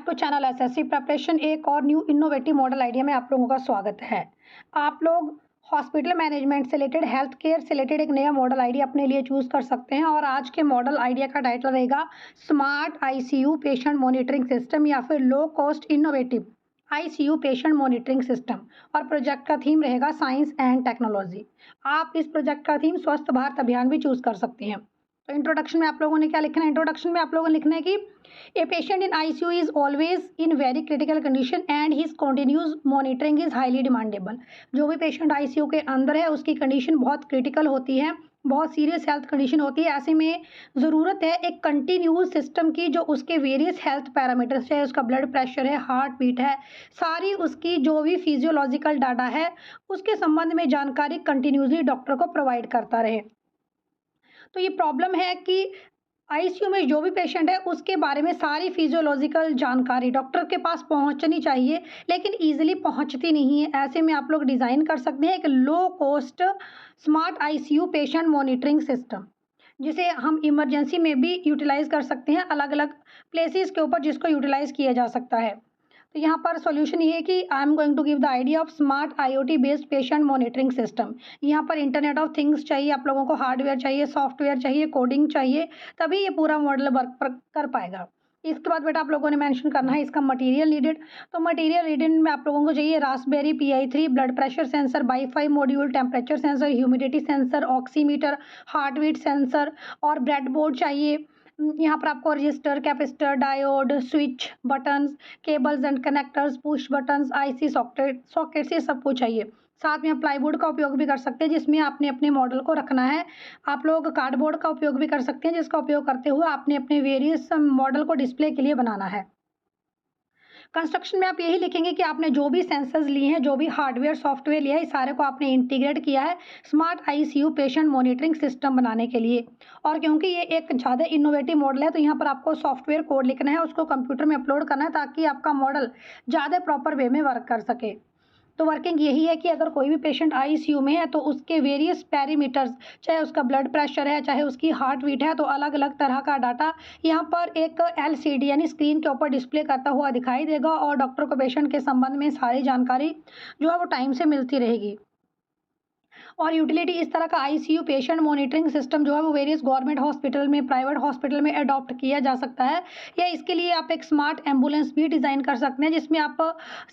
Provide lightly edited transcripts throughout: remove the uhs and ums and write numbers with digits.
To channel SSC preparation. एक और new innovative model idea में आप लोगों का स्वागत है। आप लोग हॉस्पिटल मैनेजमेंट से रिलेटेड, हेल्थ केयर से रिलेटेड एक नया मॉडल आइडिया अपने लिए चूज कर सकते हैं और आज के मॉडल आइडिया का टाइटल रहेगा smart ICU patient monitoring system या फिर low cost innovative ICU patient monitoring system. और प्रोजेक्ट का थीम रहेगा साइंस एंड टेक्नोलॉजी। आप इस प्रोजेक्ट का थीम स्वस्थ भारत अभियान भी चूज कर सकते हैं। तो इंट्रोडक्शन में आप लोगों ने क्या लिखना है? इंट्रोडक्शन में आप लोगों ने लिखना है कि a patient in ICU is always in very critical condition and his continuous monitoring is highly demandable. जो भी पेशेंट आईसीयू के अंदर है उसकी कंडीशन बहुत क्रिटिकल होती है, बहुत सीरियस हेल्थ कंडीशन होती है। ऐसे में ज़रूरत है एक कंटिन्यूस सिस्टम की जो उसके वेरियस हेल्थ पैरामीटर्स, चाहे उसका ब्लड प्रेशर है, हार्ट बीट है, सारी उसकी जो भी फिजियोलॉजिकल डाटा है उसके संबंध में जानकारी कंटिन्यूसली डॉक्टर को प्रोवाइड करता रहे। तो ये प्रॉब्लम है कि आईसीयू में जो भी पेशेंट है उसके बारे में सारी फिजियोलॉजिकल जानकारी डॉक्टर के पास पहुंचनी चाहिए, लेकिन ईजिली पहुंचती नहीं है। ऐसे में आप लोग डिज़ाइन कर सकते हैं एक low cost smart ICU patient monitoring system, जिसे हम इमरजेंसी में भी यूटिलाइज कर सकते हैं, अलग अलग प्लेसेस के ऊपर जिसको यूटिलाइज किया जा सकता है। तो यहाँ पर सॉल्यूशन ये है कि I am going to give the idea of smart IoT based patient monitoring system. यहाँ पर इंटरनेट ऑफ थिंग्स चाहिए, आप लोगों को हार्डवेयर चाहिए, सॉफ्टवेयर चाहिए, कोडिंग चाहिए, तभी ये पूरा मॉडल वर्क कर पाएगा। इसके बाद बेटा आप लोगों ने मेंशन करना है इसका मटेरियल नीडेड। तो मटेरियल नीडेड में आप लोगों को चाहिए raspberry PI3, blood pressure sensor, WiFi module, temperature sensor, humidity sensor, oximeter, heart beat sensor और ब्रेड बोर्ड चाहिए। यहाँ पर आपको register, capacitor, diode, switch, buttons, cables and connectors, push buttons, IC sockets ये सब कुछ चाहिए। साथ में आप प्लाईवुड का उपयोग भी कर सकते हैं जिसमें आपने अपने मॉडल को रखना है। आप लोग कार्डबोर्ड का उपयोग भी कर सकते हैं जिसका उपयोग करते हुए आपने अपने वेरियस मॉडल को डिस्प्ले के लिए बनाना है। कंस्ट्रक्शन में आप यही लिखेंगे कि आपने जो भी सेंसर्स लिए हैं, जो भी हार्डवेयर सॉफ्टवेयर लिया है, इस सारे को आपने इंटीग्रेट किया है smart ICU patient monitoring system बनाने के लिए। और क्योंकि ये एक ज़्यादा इनोवेटिव मॉडल है तो यहाँ पर आपको सॉफ्टवेयर कोड लिखना है, उसको कंप्यूटर में अपलोड करना है ताकि आपका मॉडल ज़्यादा प्रॉपर वे में वर्क कर सके। तो वर्किंग यही है कि अगर कोई भी पेशेंट आईसीयू में है तो उसके वेरियस पैरामीटर्स, चाहे उसका ब्लड प्रेशर है, चाहे उसकी हार्ट बीट है, तो अलग अलग तरह का डाटा यहाँ पर एक LCD यानी स्क्रीन के ऊपर डिस्प्ले करता हुआ दिखाई देगा और डॉक्टर को पेशेंट के संबंध में सारी जानकारी जो है वो टाइम से मिलती रहेगी। और यूटिलिटी इस तरह का आईसीयू पेशेंट मॉनिटरिंग सिस्टम जो है वो वेरियस गवर्नमेंट हॉस्पिटल में, प्राइवेट हॉस्पिटल में अडॉप्ट किया जा सकता है। या इसके लिए आप एक स्मार्ट एम्बुलेंस भी डिज़ाइन कर सकते हैं जिसमें आप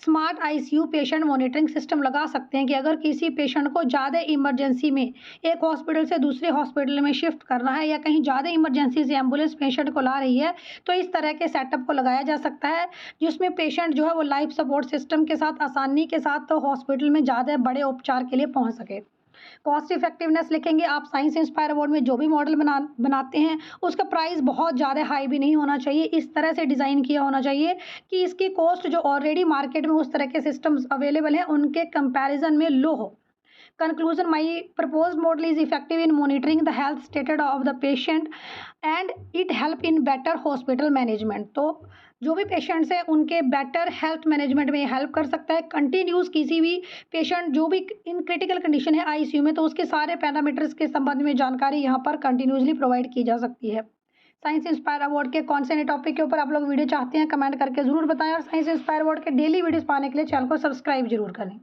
smart ICU patient monitoring system लगा सकते हैं कि अगर किसी पेशेंट को ज़्यादा इमरजेंसी में एक हॉस्पिटल से दूसरे हॉस्पिटल में शिफ्ट करना है या कहीं ज़्यादा इमरजेंसी से एम्बुलेंस पेशेंट को ला रही है तो इस तरह के सेटअप को लगाया जा सकता है जिसमें पेशेंट जो है वो लाइफ सपोर्ट सिस्टम के साथ आसानी के साथ हॉस्पिटल में ज़्यादा बड़े उपचार के लिए पहुँच सके। कॉस्ट इफेक्टिवनेस लिखेंगे आप। साइंस इंस्पायर अवार्ड में जो भी मॉडल बनाते हैं उसका प्राइस बहुत ज़्यादा हाई भी नहीं होना चाहिए, इस तरह से डिज़ाइन किया होना चाहिए कि इसकी कॉस्ट जो ऑलरेडी मार्केट में उस तरह के सिस्टम्स अवेलेबल हैं उनके कंपैरिजन में लो हो। Conclusion, my proposed model is effective in monitoring the health status of the patient and it help in better hospital management। तो जो भी पेशेंट्स हैं उनके बेटर हेल्थ मैनेजमेंट में हेल्प कर सकता है। कंटिन्यूस किसी भी पेशेंट जो भी इन क्रिटिकल कंडीशन है आईसीयू में तो उसके सारे पैरामीटर्स के संबंध में जानकारी यहाँ पर कंटिन्यूसली प्रोवाइड की जा सकती है। साइंस इंस्पायर अवार्ड के कौन से नए टॉपिक के ऊपर आप लोग वीडियो चाहते हैं कमेंट करके ज़रूर बताएं और साइंस इंस्पायर अवार्ड के डेली वीडियोस पाने के लिए चैनल को सब्सक्राइब जरूर करें।